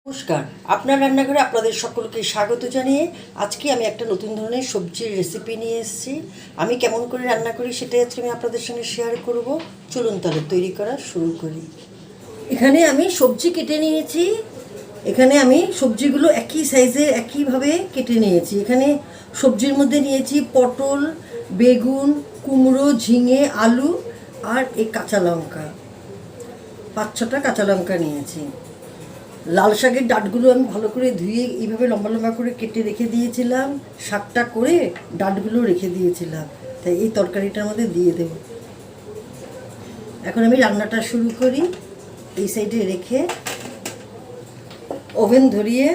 নমস্কার, আপনার রান্নাঘরে আপনাদের সকলকে স্বাগত জানিয়ে আজকে আমি একটা নতুন ধরনের সবজির রেসিপি নিয়ে এসেছি। আমি কেমন করে রান্না করি সেটাই আজকে আমি আপনাদের সঙ্গে শেয়ার করব। চলুন তাহলে তৈরি করা শুরু করি। এখানে আমি সবজি কেটে নিয়েছি। এখানে আমি সবজিগুলো একই সাইজে একইভাবে কেটে নিয়েছি। এখানে সবজির মধ্যে নিয়েছি পটল, বেগুন, কুমড়ো, ঝিঙে, আলু আর এই কাঁচা লঙ্কা, 5-6টা কাঁচা লঙ্কা নিয়েছি। লাল শাকের ডাঁটগুলো আমি ভালো করে ধুয়ে এইভাবে লম্বা লম্বা করে কেটে রেখে দিয়েছিলাম। শাকটা করে ডাঁটগুলো রেখে দিয়েছিলাম, তাই এই তরকারিটার মধ্যে দিয়ে দেব। এখন আমি রান্নাটা শুরু করি। এই সাইডে রেখে ওভেন ধরিয়ে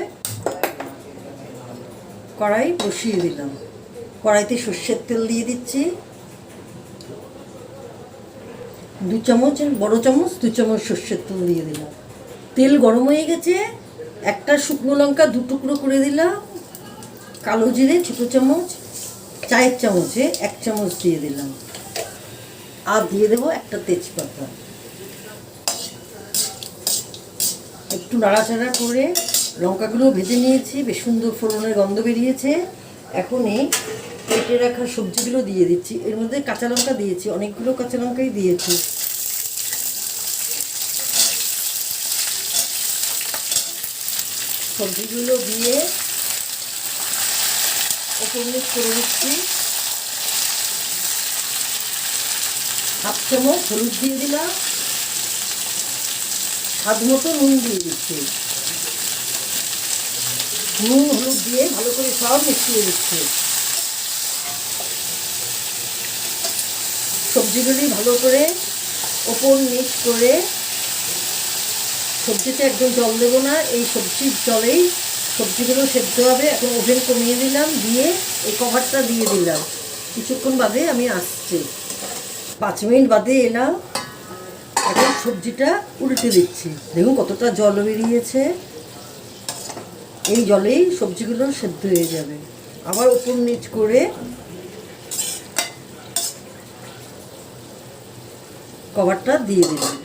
কড়াই বসিয়ে দিলাম। কড়াইতে সর্ষের তেল দিয়ে দিচ্ছি 2 চামচ, বড় চামচ 2 চামচ সর্ষের তেল দিয়ে দিলাম। তেল গরম হয়ে গেছে। একটা শুকনো লঙ্কা 2 টুকরো করে দিলাম। কালো জিরে ছোটো চামচ, চায়ের চামচে 1 চামচ দিয়ে দিলাম। আর দিয়ে দেবো একটা তেজপাতা। একটু নাড়াচাড়া করে লঙ্কাগুলো ভেজে নিয়েছি। বেশ সুন্দর ফোড়নের গন্ধ বেরিয়েছে। এখন এই কেটে রাখা সবজিগুলো দিয়ে দিচ্ছি। এর মধ্যে কাঁচা লঙ্কা দিয়েছি, অনেকগুলো কাঁচা লঙ্কাই দিয়েছি। সবজিগুলো দিয়ে ওপর নিচ করে দিচ্ছি। 1/2 চামচ হলুদ দিয়ে দিলাম। স্বাদ মতো নুন দিয়ে দিচ্ছি। নুন হলুদ দিয়ে ভালো করে সব মিশিয়ে দিচ্ছি। সবজিগুলি ভালো করে ওপর নিচ করে, সবজিতে একদম জল দেবো না, এই সবজির জলেই সবজিগুলো সেদ্ধ হবে। এখন ওভেন কমিয়ে দিলাম, দিয়ে এই কভারটা দিয়ে দিলাম। কিছুক্ষণ বাদে আমি আসছি। 5 মিনিট বাদে এলাম। এখন সবজিটা উল্টে দিচ্ছি। দেখুন কতটা জল বেরিয়েছে। এই জলেই সবজিগুলো সেদ্ধ হয়ে যাবে। আবার ওপর নিচ করে কভারটা দিয়ে দিলাম।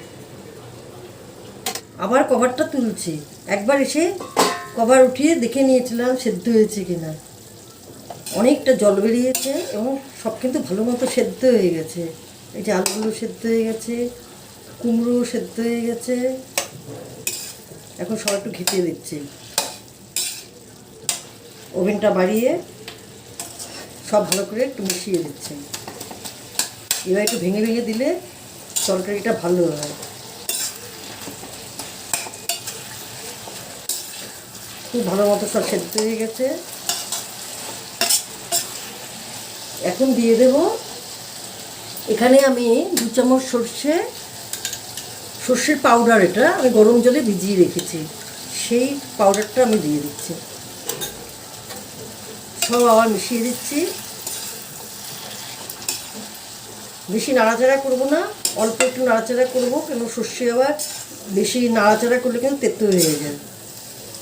আবার কভারটা তুলছি। একবার এসে কভার উঠিয়ে দেখে নিয়েছিলাম সেদ্ধ হয়েছে কিনা। অনেকটা জল বেরিয়েছে এবং সব কিন্তু ভালো মতো সেদ্ধ হয়ে গেছে। এই যে আলুগুলো সেদ্ধ হয়ে গেছে, কুমড়ো সেদ্ধ হয়ে গেছে। এখন সব একটু ঘেঁটে দিচ্ছি। ওভেনটা বাড়িয়ে সব ভালো করে একটু মিশিয়ে দিচ্ছি। এবার একটু ভেঙে ভেঙে দিলে তরকারিটা ভালো হয়। খুব ভালো মতো সব সেদ্ধ হয়ে গেছে। এখন দিয়ে দেব, এখানে আমি 2 চামচ সর্ষের পাউডার, এটা আমি গরম জলে ভিজিয়ে রেখেছি, সেই পাউডারটা আমি দিয়ে দিচ্ছি। সব আবার মিশিয়ে দিচ্ছি। বেশি নাড়াচাড়া করব না, অল্প একটু নাড়াচাড়া করবো, কেন সর্ষে আবার বেশি নাড়াচাড়া করলে কিন্তু তেতো হয়ে যায়।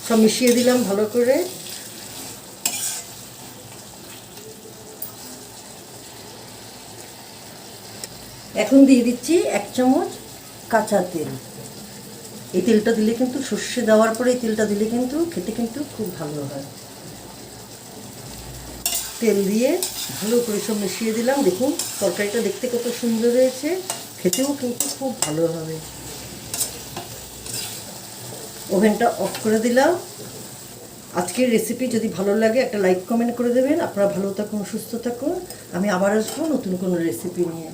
সব মিশিয়ে দিলাম ভালো করে। এখন দিয়ে দিচ্ছি 1 চামচ কাঁচা তেল। এই তেলটা দিলে কিন্তু, সর্ষে দেওয়ার পরে এই তেলটা দিলে কিন্তু খেতে কিন্তু খুব ভালো হয়। তেল দিয়ে ভালো করে সব মিশিয়ে দিলাম। দেখুন তরকারিটা দেখতে কত সুন্দর হয়েছে, খেতেও কিন্তু খুব ভালো হবে। ওভেনটা অফ করে দিলাম। আজকের রেসিপি যদি ভালো লাগে একটা লাইক কমেন্ট করে দেবেন। আপনারা ভালো থাকুন, সুস্থ থাকুন। আমি আবার আসবো নতুন কোনো রেসিপি নিয়ে।